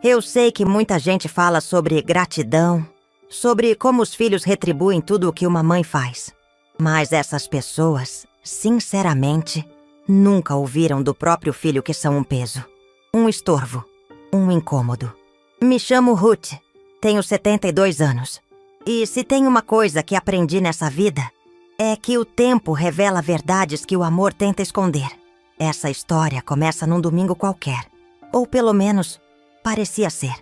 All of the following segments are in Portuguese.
Eu sei que muita gente fala sobre gratidão, sobre como os filhos retribuem tudo o que uma mãe faz. Mas essas pessoas, sinceramente, nunca ouviram do próprio filho que são um peso, um estorvo, um incômodo. Me chamo Ruth, tenho 72 anos. E se tem uma coisa que aprendi nessa vida, é que o tempo revela verdades que o amor tenta esconder. Essa história começa num domingo qualquer, ou pelo menos parecia ser.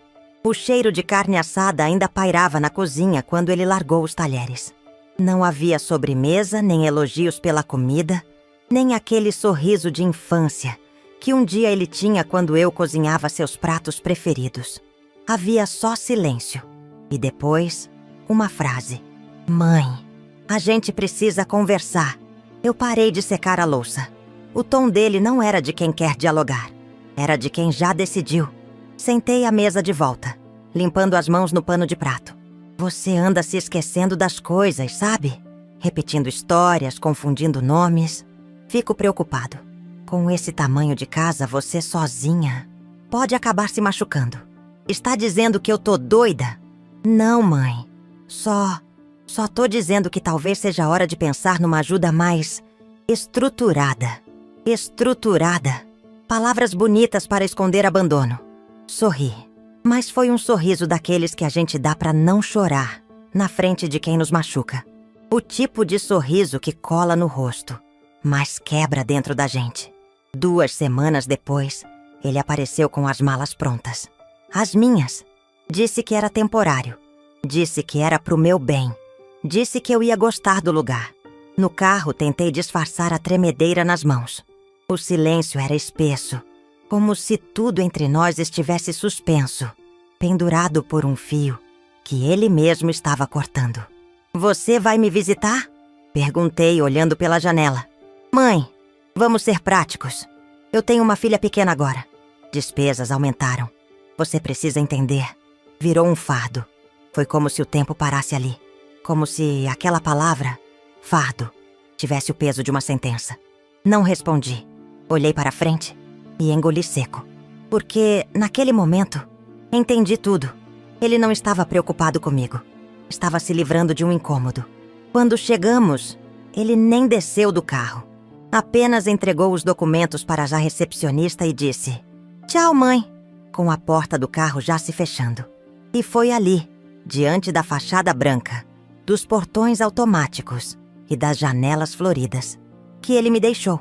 O cheiro de carne assada ainda pairava na cozinha quando ele largou os talheres. Não havia sobremesa, nem elogios pela comida, nem aquele sorriso de infância que um dia ele tinha quando eu cozinhava seus pratos preferidos. Havia só silêncio. E depois, uma frase. Mãe, a gente precisa conversar. Eu parei de secar a louça. O tom dele não era de quem quer dialogar. Era de quem já decidiu. Sentei à mesa de volta, limpando as mãos no pano de prato. Você anda se esquecendo das coisas, sabe? Repetindo histórias, confundindo nomes. Fico preocupado. Com esse tamanho de casa, você sozinha pode acabar se machucando. Está dizendo que eu tô doida? Não, mãe. Só tô dizendo que talvez seja a hora de pensar numa ajuda mais estruturada. Estruturada. Palavras bonitas para esconder abandono. Sorri. Mas foi um sorriso daqueles que a gente dá pra não chorar na frente de quem nos machuca. O tipo de sorriso que cola no rosto, mas quebra dentro da gente. 2 semanas depois, ele apareceu com as malas prontas. As minhas. Disse que era temporário. Disse que era pro meu bem. Disse que eu ia gostar do lugar. No carro, tentei disfarçar a tremedeira nas mãos. O silêncio era espesso, como se tudo entre nós estivesse suspenso, pendurado por um fio que ele mesmo estava cortando. Você vai me visitar? Perguntei, olhando pela janela. Mãe, vamos ser práticos. Eu tenho uma filha pequena agora. Despesas aumentaram. Você precisa entender. Virou um fardo. Foi como se o tempo parasse ali. Como se aquela palavra, fardo, tivesse o peso de uma sentença. Não respondi. Olhei para frente e engoli seco. Porque, naquele momento, entendi tudo. Ele não estava preocupado comigo. Estava se livrando de um incômodo. Quando chegamos, ele nem desceu do carro. Apenas entregou os documentos para a recepcionista e disse: "Tchau, mãe", com a porta do carro já se fechando. E foi ali, diante da fachada branca, dos portões automáticos e das janelas floridas, que ele me deixou.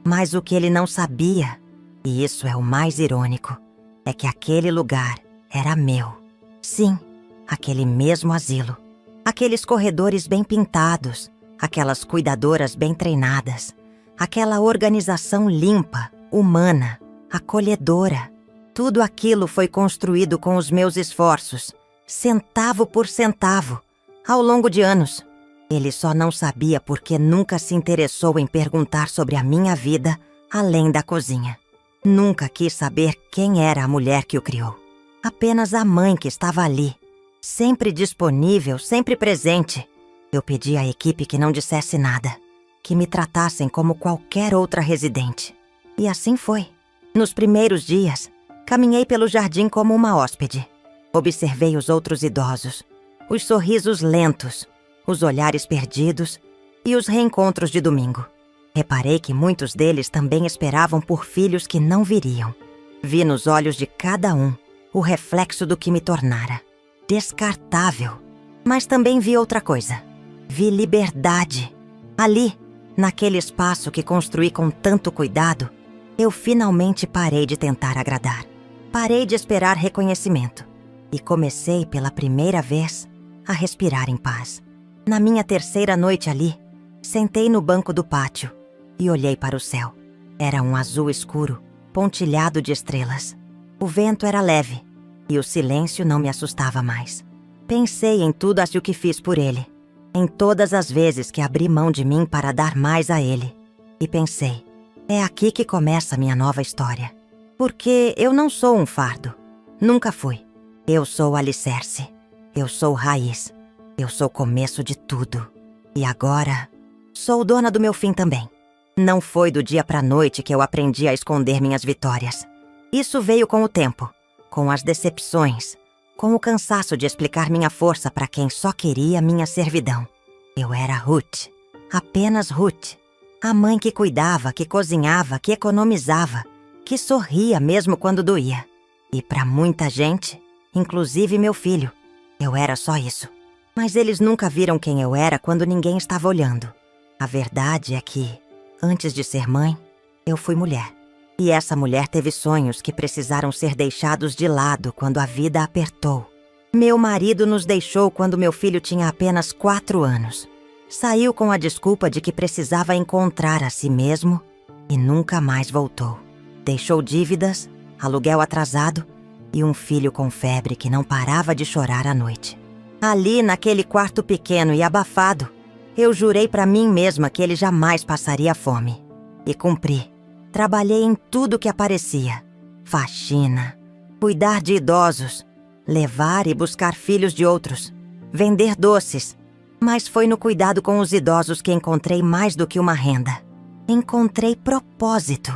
Mas o que ele não sabia, e isso é o mais irônico, é que aquele lugar era meu. Sim, aquele mesmo asilo. Aqueles corredores bem pintados, aquelas cuidadoras bem treinadas, aquela organização limpa, humana, acolhedora. Tudo aquilo foi construído com os meus esforços, centavo por centavo, ao longo de anos. Ele só não sabia porque nunca se interessou em perguntar sobre a minha vida além da cozinha. Nunca quis saber quem era a mulher que o criou. Apenas a mãe que estava ali, sempre disponível, sempre presente. Eu pedi à equipe que não dissesse nada, que me tratassem como qualquer outra residente. E assim foi. Nos primeiros dias, caminhei pelo jardim como uma hóspede. Observei os outros idosos, os sorrisos lentos, os olhares perdidos e os reencontros de domingo. Reparei que muitos deles também esperavam por filhos que não viriam. Vi nos olhos de cada um o reflexo do que me tornara. Descartável. Mas também vi outra coisa. Vi liberdade. Ali, naquele espaço que construí com tanto cuidado, eu finalmente parei de tentar agradar. Parei de esperar reconhecimento. E comecei, pela primeira vez, a respirar em paz. Na minha 3ª noite ali, sentei no banco do pátio e olhei para o céu. Era um azul escuro, pontilhado de estrelas. O vento era leve e o silêncio não me assustava mais. Pensei em tudo o que fiz por ele, em todas as vezes que abri mão de mim para dar mais a ele. E pensei, é aqui que começa a minha nova história. Porque eu não sou um fardo. Nunca fui. Eu sou o alicerce. Eu sou raiz. Eu sou o começo de tudo. E agora, sou dona do meu fim também. Não foi do dia pra noite que eu aprendi a esconder minhas vitórias. Isso veio com o tempo, com as decepções, com o cansaço de explicar minha força para quem só queria minha servidão. Eu era Ruth, apenas Ruth, a mãe que cuidava, que cozinhava, que economizava, que sorria mesmo quando doía. E para muita gente, inclusive meu filho, eu era só isso. Mas eles nunca viram quem eu era quando ninguém estava olhando. A verdade é que, antes de ser mãe, eu fui mulher. E essa mulher teve sonhos que precisaram ser deixados de lado quando a vida apertou. Meu marido nos deixou quando meu filho tinha apenas 4 anos. Saiu com a desculpa de que precisava encontrar a si mesmo e nunca mais voltou. Deixou dívidas, aluguel atrasado e um filho com febre que não parava de chorar à noite. Ali, naquele quarto pequeno e abafado, eu jurei para mim mesma que ele jamais passaria fome. E cumpri. Trabalhei em tudo que aparecia. Faxina, cuidar de idosos, levar e buscar filhos de outros, vender doces. Mas foi no cuidado com os idosos que encontrei mais do que uma renda. Encontrei propósito.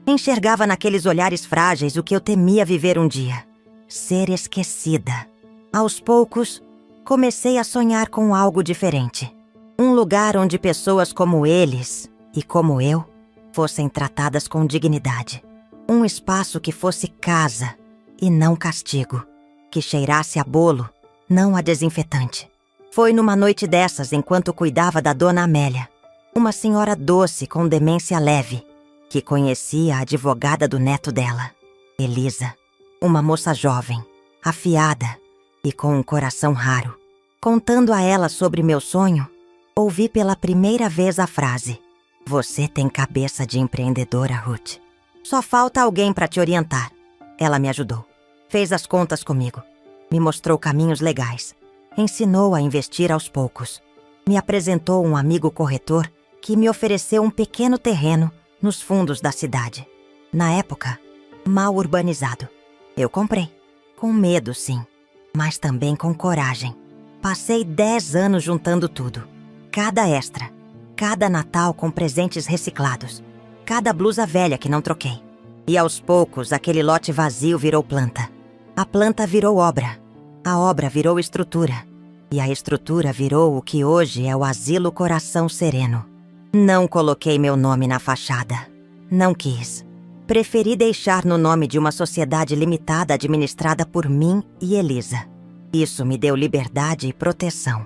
Enxergava naqueles olhares frágeis o que eu temia viver um dia. Ser esquecida. Aos poucos, comecei a sonhar com algo diferente. Um lugar onde pessoas como eles e como eu fossem tratadas com dignidade. Um espaço que fosse casa e não castigo. Que cheirasse a bolo, não a desinfetante. Foi numa noite dessas, enquanto cuidava da dona Amélia, uma senhora doce com demência leve, que conhecia a advogada do neto dela, Elisa, uma moça jovem, afiada e com um coração raro. Contando a ela sobre meu sonho, ouvi pela primeira vez a frase: "Você tem cabeça de empreendedora, Ruth. Só falta alguém para te orientar." Ela me ajudou. Fez as contas comigo. Me mostrou caminhos legais. Ensinou a investir aos poucos. Me apresentou um amigo corretor que me ofereceu um pequeno terreno nos fundos da cidade. Na época, mal urbanizado. Eu comprei. Com medo, sim, mas também com coragem. Passei 10 anos juntando tudo. Cada extra. Cada Natal com presentes reciclados. Cada blusa velha que não troquei. E aos poucos, aquele lote vazio virou planta. A planta virou obra. A obra virou estrutura. E a estrutura virou o que hoje é o Asilo Coração Sereno. Não coloquei meu nome na fachada. Não quis. Preferi deixar no nome de uma sociedade limitada administrada por mim e Elisa. Isso me deu liberdade e proteção.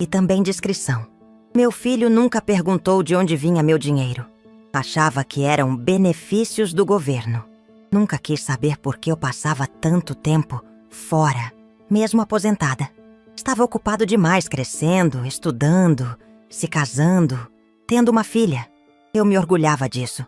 E também discrição. Meu filho nunca perguntou de onde vinha meu dinheiro. Achava que eram benefícios do governo. Nunca quis saber por que eu passava tanto tempo fora, mesmo aposentada. Estava ocupado demais crescendo, estudando, se casando, tendo uma filha. Eu me orgulhava disso.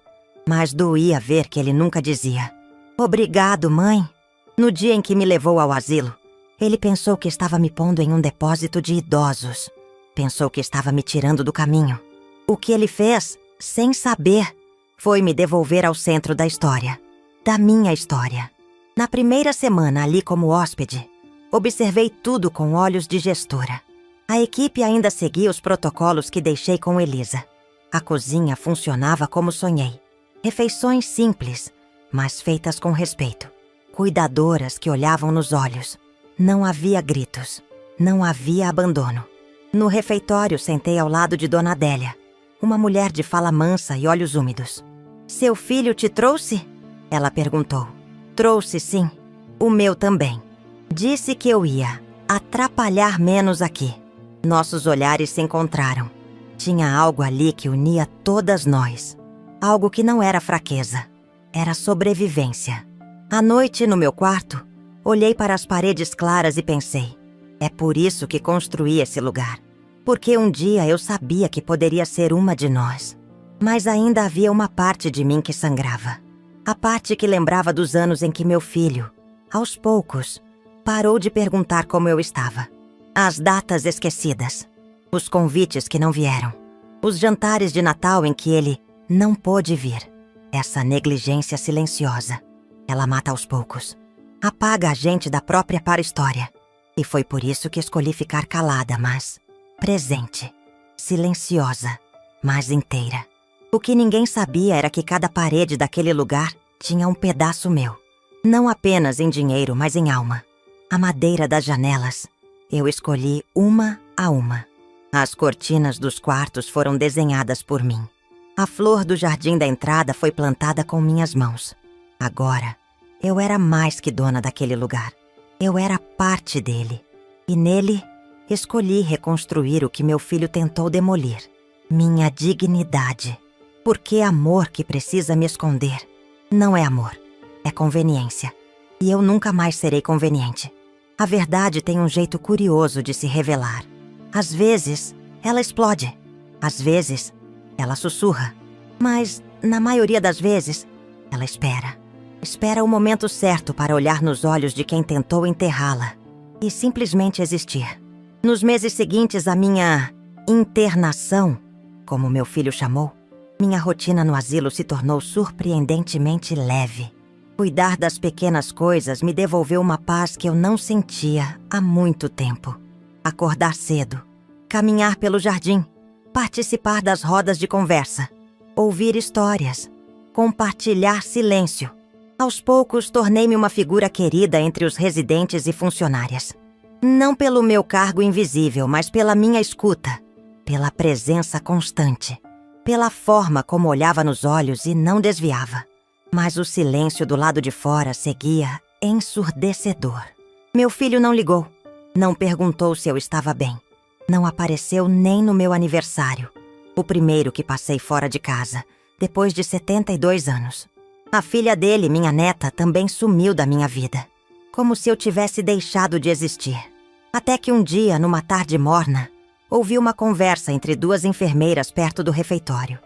Mas doía ver que ele nunca dizia: "Obrigado, mãe." No dia em que me levou ao asilo, ele pensou que estava me pondo em um depósito de idosos. Pensou que estava me tirando do caminho. O que ele fez, sem saber, foi me devolver ao centro da história. Da minha história. Na primeira semana ali como hóspede, observei tudo com olhos de gestora. A equipe ainda seguia os protocolos que deixei com Elisa. A cozinha funcionava como sonhei. Refeições simples, mas feitas com respeito. Cuidadoras que olhavam nos olhos. Não havia gritos. Não havia abandono. No refeitório, sentei ao lado de Dona Adélia, uma mulher de fala mansa e olhos úmidos. "Seu filho te trouxe?" Ela perguntou. "Trouxe, sim. O meu também. Disse que eu ia atrapalhar menos aqui." Nossos olhares se encontraram. Tinha algo ali que unia todas nós. Algo que não era fraqueza. Era sobrevivência. À noite, no meu quarto, olhei para as paredes claras e pensei: é por isso que construí esse lugar. Porque um dia eu sabia que poderia ser uma de nós. Mas ainda havia uma parte de mim que sangrava. A parte que lembrava dos anos em que meu filho, aos poucos, parou de perguntar como eu estava. As datas esquecidas. Os convites que não vieram. Os jantares de Natal em que ele não pôde vir. Essa negligência silenciosa. Ela mata aos poucos. Apaga a gente da própria para-história. E foi por isso que escolhi ficar calada, mas presente. Silenciosa, mas inteira. O que ninguém sabia era que cada parede daquele lugar tinha um pedaço meu. Não apenas em dinheiro, mas em alma. A madeira das janelas, eu escolhi uma a uma. As cortinas dos quartos foram desenhadas por mim. A flor do jardim da entrada foi plantada com minhas mãos. Agora, eu era mais que dona daquele lugar. Eu era parte dele. E nele, escolhi reconstruir o que meu filho tentou demolir. Minha dignidade. Porque amor que precisa me esconder não é amor, é conveniência. E eu nunca mais serei conveniente. A verdade tem um jeito curioso de se revelar. Às vezes, ela explode. Às vezes, ela sussurra. Mas, na maioria das vezes, ela espera. Espera o momento certo para olhar nos olhos de quem tentou enterrá-la e simplesmente existir. Nos meses seguintes à minha internação, como meu filho chamou, minha rotina no asilo se tornou surpreendentemente leve. Cuidar das pequenas coisas me devolveu uma paz que eu não sentia há muito tempo. Acordar cedo, caminhar pelo jardim, participar das rodas de conversa, ouvir histórias, compartilhar silêncio. Aos poucos, tornei-me uma figura querida entre os residentes e funcionárias. Não pelo meu cargo invisível, mas pela minha escuta, pela presença constante, pela forma como olhava nos olhos e não desviava. Mas o silêncio do lado de fora seguia ensurdecedor. Meu filho não ligou, não perguntou se eu estava bem. Não apareceu nem no meu aniversário, o primeiro que passei fora de casa, depois de 72 anos. A filha dele, minha neta, também sumiu da minha vida, como se eu tivesse deixado de existir. Até que um dia, numa tarde morna, ouvi uma conversa entre duas enfermeiras perto do refeitório.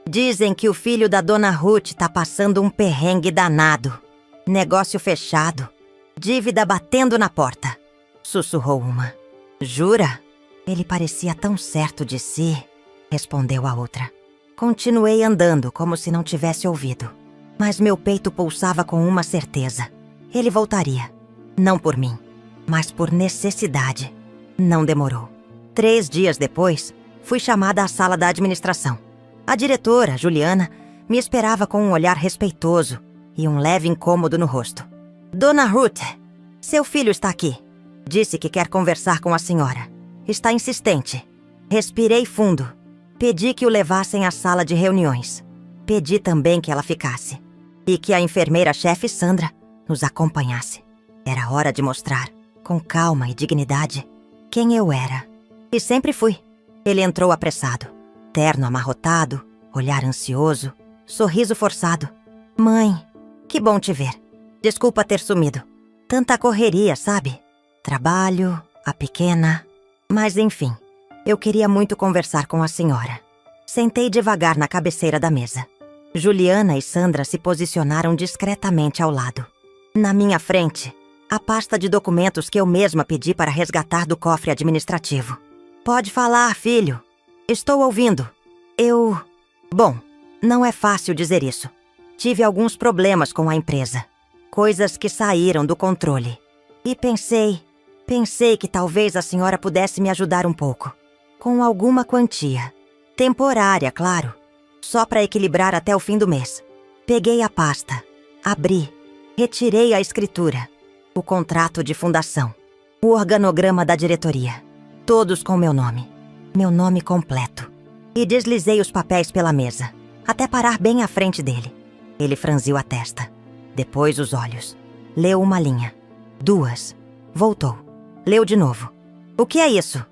Dizem que o filho da dona Ruth tá passando um perrengue danado. Negócio fechado. Dívida batendo na porta. Sussurrou uma. Jura? Ele parecia tão certo de si, respondeu a outra. Continuei andando como se não tivesse ouvido. Mas meu peito pulsava com uma certeza. Ele voltaria. Não por mim, mas por necessidade. Não demorou. 3 dias depois, fui chamada à sala da administração. A diretora, Juliana, me esperava com um olhar respeitoso e um leve incômodo no rosto. Dona Ruth, seu filho está aqui. Disse que quer conversar com a senhora. Está insistente. Respirei fundo. Pedi que o levassem à sala de reuniões. Pedi também que ela ficasse. E que a enfermeira-chefe Sandra nos acompanhasse. Era hora de mostrar, com calma e dignidade, quem eu era. E sempre fui. Ele entrou apressado. Terno amarrotado, olhar ansioso, sorriso forçado. Mãe, que bom te ver. Desculpa ter sumido. Tanta correria, sabe? Trabalho, a pequena. Mas enfim, eu queria muito conversar com a senhora. Sentei devagar na cabeceira da mesa. Juliana e Sandra se posicionaram discretamente ao lado. Na minha frente, a pasta de documentos que eu mesma pedi para resgatar do cofre administrativo. Pode falar, filho. Estou ouvindo. Bom, não é fácil dizer isso. Tive alguns problemas com a empresa. Coisas que saíram do controle. E pensei que talvez a senhora pudesse me ajudar um pouco. Com alguma quantia. Temporária, claro. Só para equilibrar até o fim do mês. Peguei a pasta, abri, retirei a escritura, o contrato de fundação, o organograma da diretoria, todos com meu nome completo. E deslizei os papéis pela mesa, até parar bem à frente dele. Ele franziu a testa, depois os olhos. Leu uma linha, 2, voltou, leu de novo. O que é isso?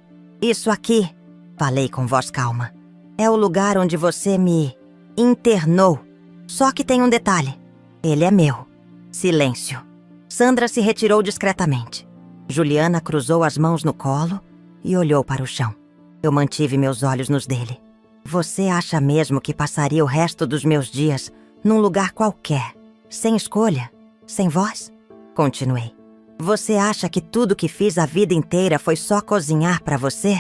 Isso aqui, falei com voz calma. É o lugar onde você me internou. Só que tem um detalhe. Ele é meu. Silêncio. Sandra se retirou discretamente. Juliana cruzou as mãos no colo e olhou para o chão. Eu mantive meus olhos nos dele. Você acha mesmo que passaria o resto dos meus dias num lugar qualquer, sem escolha, sem voz? Continuei. Você acha que tudo que fiz a vida inteira foi só cozinhar para você?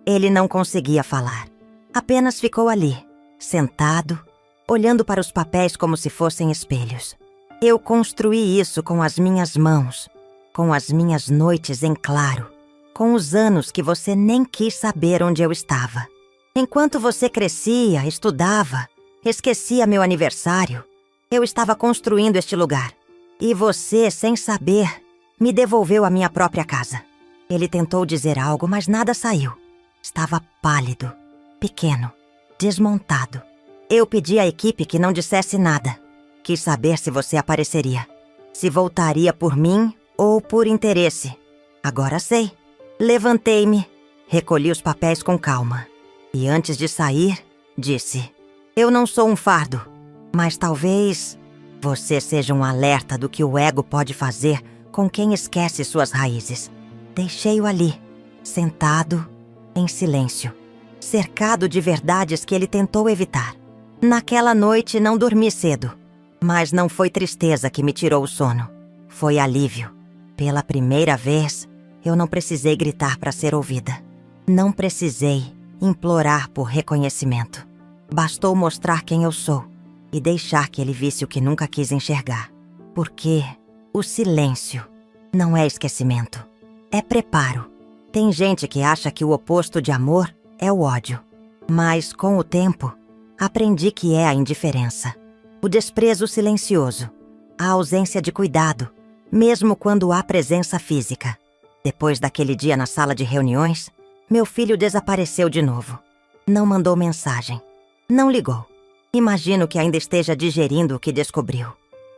Ele não conseguia falar. Apenas ficou ali, sentado, olhando para os papéis como se fossem espelhos. Eu construí isso com as minhas mãos, com as minhas noites em claro, com os anos que você nem quis saber onde eu estava. Enquanto você crescia, estudava, esquecia meu aniversário, eu estava construindo este lugar. E você, sem saber, me devolveu à minha própria casa. Ele tentou dizer algo, mas nada saiu. Estava pálido, pequeno, desmontado. Eu pedi à equipe que não dissesse nada. Quis saber se você apareceria. Se voltaria por mim ou por interesse. Agora sei. Levantei-me, recolhi os papéis com calma. E antes de sair, disse: eu não sou um fardo, mas talvez você seja um alerta do que o ego pode fazer com quem esquece suas raízes. Deixei-o ali, sentado, em silêncio, cercado de verdades que ele tentou evitar. Naquela noite não dormi cedo, mas não foi tristeza que me tirou o sono. Foi alívio. Pela primeira vez, eu não precisei gritar para ser ouvida. Não precisei implorar por reconhecimento. Bastou mostrar quem eu sou e deixar que ele visse o que nunca quis enxergar. Porque o silêncio não é esquecimento, é preparo. Tem gente que acha que o oposto de amor é o ódio. Mas, com o tempo, aprendi que é a indiferença. O desprezo silencioso, a ausência de cuidado, mesmo quando há presença física. Depois daquele dia na sala de reuniões, meu filho desapareceu de novo. Não mandou mensagem. Não ligou. Imagino que ainda esteja digerindo o que descobriu.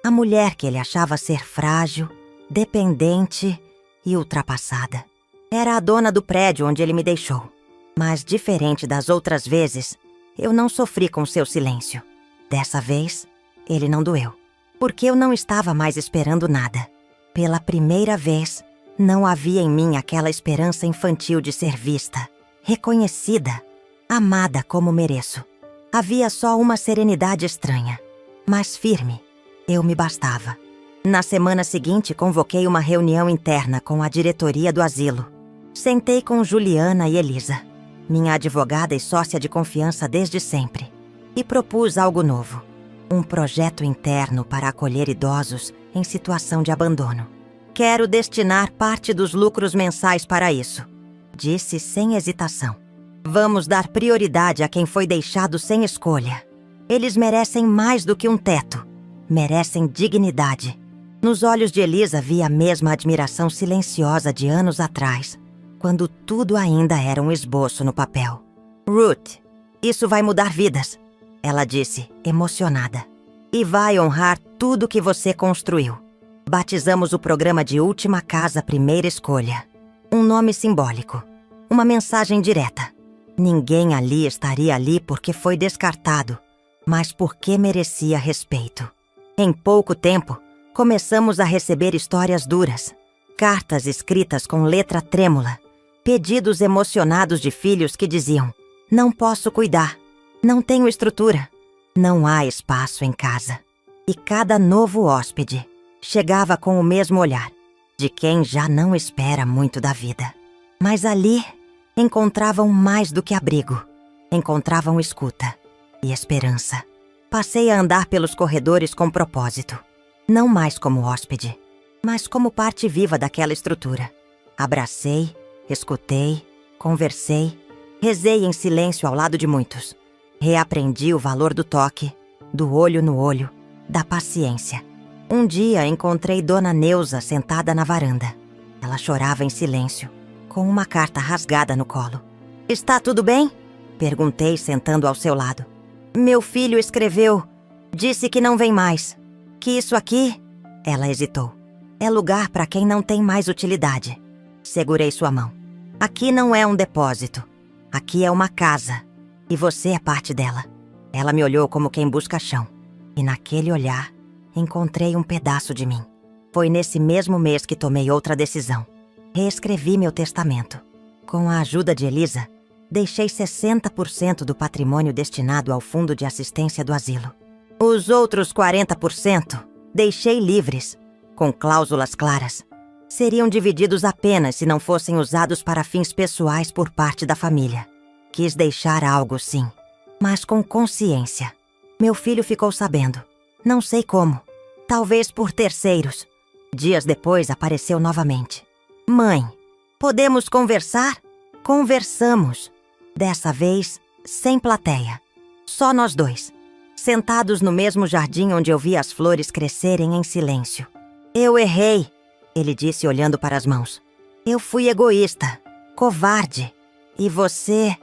A mulher que ele achava ser frágil, dependente e ultrapassada. Era a dona do prédio onde ele me deixou. Mas, diferente das outras vezes, eu não sofri com seu silêncio. Dessa vez, ele não doeu. Porque eu não estava mais esperando nada. Pela primeira vez, não havia em mim aquela esperança infantil de ser vista, reconhecida, amada como mereço. Havia só uma serenidade estranha, mas firme. Eu me bastava. Na semana seguinte, convoquei uma reunião interna com a diretoria do asilo. Sentei com Juliana e Elisa, minha advogada e sócia de confiança desde sempre, e propus algo novo. Um projeto interno para acolher idosos em situação de abandono. Quero destinar parte dos lucros mensais para isso, disse sem hesitação. Vamos dar prioridade a quem foi deixado sem escolha. Eles merecem mais do que um teto. Merecem dignidade. Nos olhos de Elisa vi a mesma admiração silenciosa de anos atrás, quando tudo ainda era um esboço no papel. Ruth, isso vai mudar vidas, ela disse, emocionada. E vai honrar tudo que você construiu. Batizamos o programa de Última Casa Primeira Escolha. Um nome simbólico. Uma mensagem direta. Ninguém ali estaria ali porque foi descartado, mas porque merecia respeito. Em pouco tempo, começamos a receber histórias duras, cartas escritas com letra trêmula, pedidos emocionados de filhos que diziam: não posso cuidar, não tenho estrutura, não há espaço em casa. E cada novo hóspede chegava com o mesmo olhar, de quem já não espera muito da vida. Mas ali encontravam mais do que abrigo. Encontravam escuta e esperança. Passei a andar pelos corredores com propósito. Não mais como hóspede, mas como parte viva daquela estrutura. Abracei, escutei, conversei, rezei em silêncio ao lado de muitos. Reaprendi o valor do toque, do olho no olho, da paciência. Um dia encontrei Dona Neuza sentada na varanda. Ela chorava em silêncio, com uma carta rasgada no colo. Está tudo bem? Perguntei, sentando ao seu lado. Meu filho escreveu. Disse que não vem mais. Que isso aqui... Ela hesitou. É lugar para quem não tem mais utilidade. Segurei sua mão. Aqui não é um depósito. Aqui é uma casa. E você é parte dela. Ela me olhou como quem busca chão. E naquele olhar, encontrei um pedaço de mim. Foi nesse mesmo mês que tomei outra decisão. Reescrevi meu testamento. Com a ajuda de Elisa, deixei 60% do patrimônio destinado ao fundo de assistência do asilo. Os outros 40% deixei livres, com cláusulas claras. Seriam divididos apenas se não fossem usados para fins pessoais por parte da família. Quis deixar algo, sim, mas com consciência. Meu filho ficou sabendo. Não sei como. Talvez por terceiros. Dias depois apareceu novamente. Mãe, podemos conversar? Conversamos. Dessa vez, sem plateia. Só nós dois. Sentados no mesmo jardim onde eu vi as flores crescerem em silêncio. Eu errei, ele disse olhando para as mãos. Eu fui egoísta, covarde. E você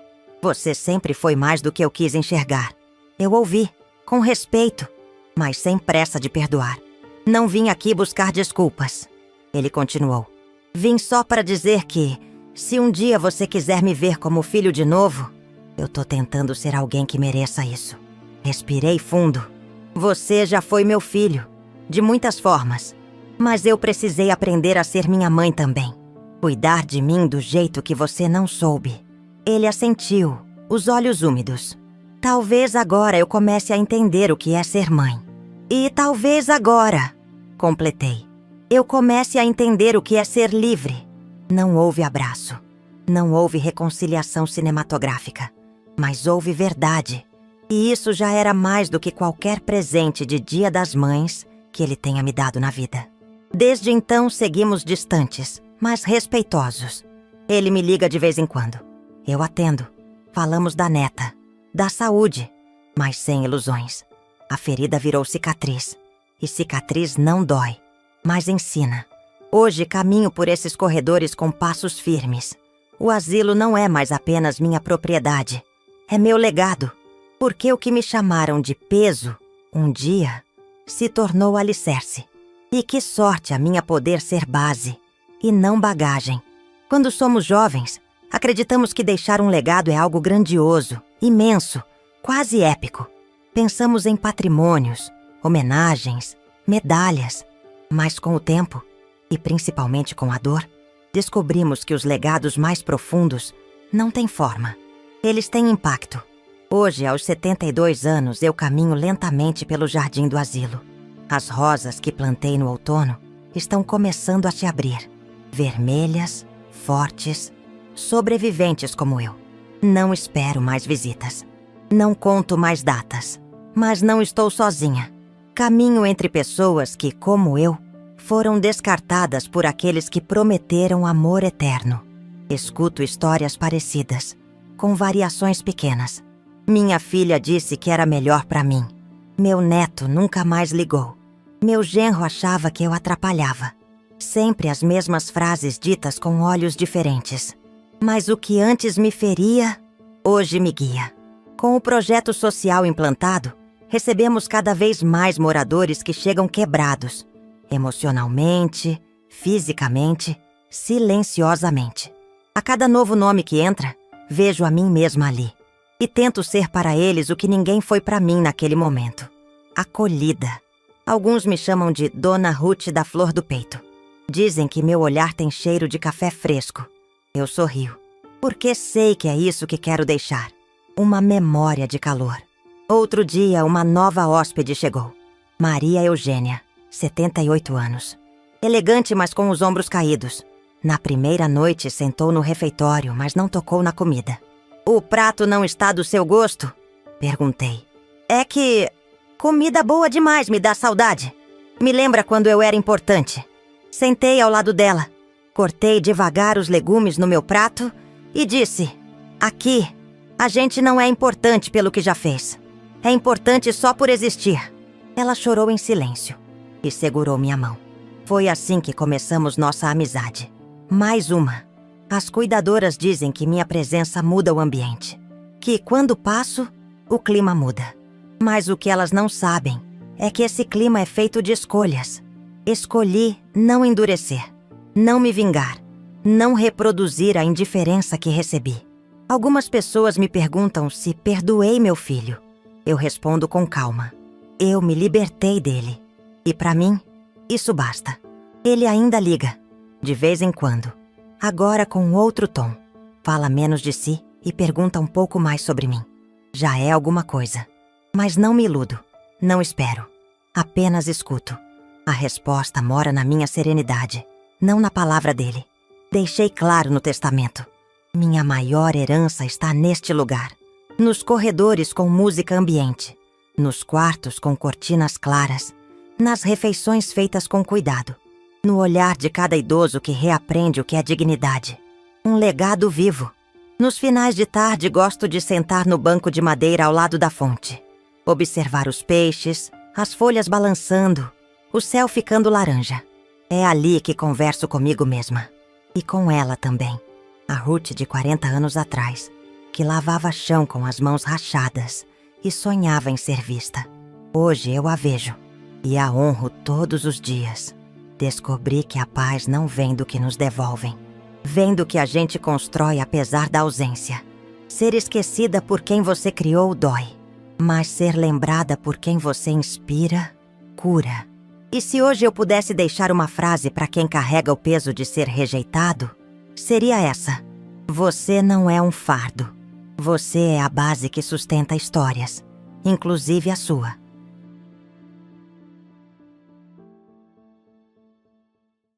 sempre foi mais do que eu quis enxergar. Eu ouvi, com respeito, mas sem pressa de perdoar. Não vim aqui buscar desculpas. Ele continuou. Vim só para dizer que, se um dia você quiser me ver como filho de novo, eu tô tentando ser alguém que mereça isso. Respirei fundo. Você já foi meu filho, de muitas formas. Mas eu precisei aprender a ser minha mãe também. Cuidar de mim do jeito que você não soube. Ele assentiu, os olhos úmidos. Talvez agora eu comece a entender o que é ser mãe. E talvez agora, completei, eu comece a entender o que é ser livre. Não houve abraço. Não houve reconciliação cinematográfica. Mas houve verdade. E isso já era mais do que qualquer presente de Dia das Mães que ele tenha me dado na vida. Desde então seguimos distantes, mas respeitosos. Ele me liga de vez em quando. Eu atendo. Falamos da neta, da saúde, mas sem ilusões. A ferida virou cicatriz. E cicatriz não dói, mas ensina. Hoje caminho por esses corredores com passos firmes. O asilo não é mais apenas minha propriedade. É meu legado. Porque o que me chamaram de peso, um dia, se tornou alicerce. E que sorte a minha poder ser base, e não bagagem. Quando somos jovens, acreditamos que deixar um legado é algo grandioso, imenso, quase épico. Pensamos em patrimônios, homenagens, medalhas. Mas com o tempo, e principalmente com a dor, descobrimos que os legados mais profundos não têm forma. Eles têm impacto. Hoje, aos 72 anos, eu caminho lentamente pelo jardim do asilo. As rosas que plantei no outono estão começando a se abrir. Vermelhas, fortes, sobreviventes como eu. Não espero mais visitas. Não conto mais datas. Mas não estou sozinha. Caminho entre pessoas que, como eu, foram descartadas por aqueles que prometeram amor eterno. Escuto histórias parecidas, com variações pequenas. Minha filha disse que era melhor para mim. Meu neto nunca mais ligou. Meu genro achava que eu atrapalhava. Sempre as mesmas frases ditas com olhos diferentes. Mas o que antes me feria, hoje me guia. Com o projeto social implantado, recebemos cada vez mais moradores que chegam quebrados. Emocionalmente, fisicamente, silenciosamente. A cada novo nome que entra, vejo a mim mesma ali. E tento ser para eles o que ninguém foi para mim naquele momento. Acolhida. Alguns me chamam de Dona Ruth da Flor do Peito. Dizem que meu olhar tem cheiro de café fresco. Eu sorrio, porque sei que é isso que quero deixar. Uma memória de calor. Outro dia, uma nova hóspede chegou. Maria Eugênia, 78 anos. Elegante, mas com os ombros caídos. Na primeira noite, sentou no refeitório, mas não tocou na comida. O prato não está do seu gosto? Perguntei. É que comida boa demais me dá saudade. Me lembra quando eu era importante. Sentei ao lado dela. Cortei devagar os legumes no meu prato e disse: aqui, a gente não é importante pelo que já fez. É importante só por existir. Ela chorou em silêncio e segurou minha mão. Foi assim que começamos nossa amizade. Mais uma. As cuidadoras dizem que minha presença muda o ambiente. Que quando passo, o clima muda. Mas o que elas não sabem é que esse clima é feito de escolhas. Escolhi não endurecer, não me vingar, não reproduzir a indiferença que recebi. Algumas pessoas me perguntam se perdoei meu filho. Eu respondo com calma. Eu me libertei dele. E para mim, isso basta. Ele ainda liga, de vez em quando. Agora com outro tom. Fala menos de si e pergunta um pouco mais sobre mim. Já é alguma coisa. Mas não me iludo. Não espero. Apenas escuto. A resposta mora na minha serenidade, não na palavra dele. Deixei claro no testamento. Minha maior herança está neste lugar. Nos corredores com música ambiente. Nos quartos com cortinas claras. Nas refeições feitas com cuidado. No olhar de cada idoso que reaprende o que é dignidade. Um legado vivo. Nos finais de tarde gosto de sentar no banco de madeira ao lado da fonte. Observar os peixes, as folhas balançando, o céu ficando laranja. É ali que converso comigo mesma. E com ela também. A Ruth de 40 anos atrás, que lavava chão com as mãos rachadas e sonhava em ser vista. Hoje eu a vejo e a honro todos os dias. Descobri que a paz não vem do que nos devolvem. Vem do que a gente constrói apesar da ausência. Ser esquecida por quem você criou dói. Mas ser lembrada por quem você inspira, cura. E se hoje eu pudesse deixar uma frase para quem carrega o peso de ser rejeitado, seria essa: você não é um fardo. Você é a base que sustenta histórias, inclusive a sua.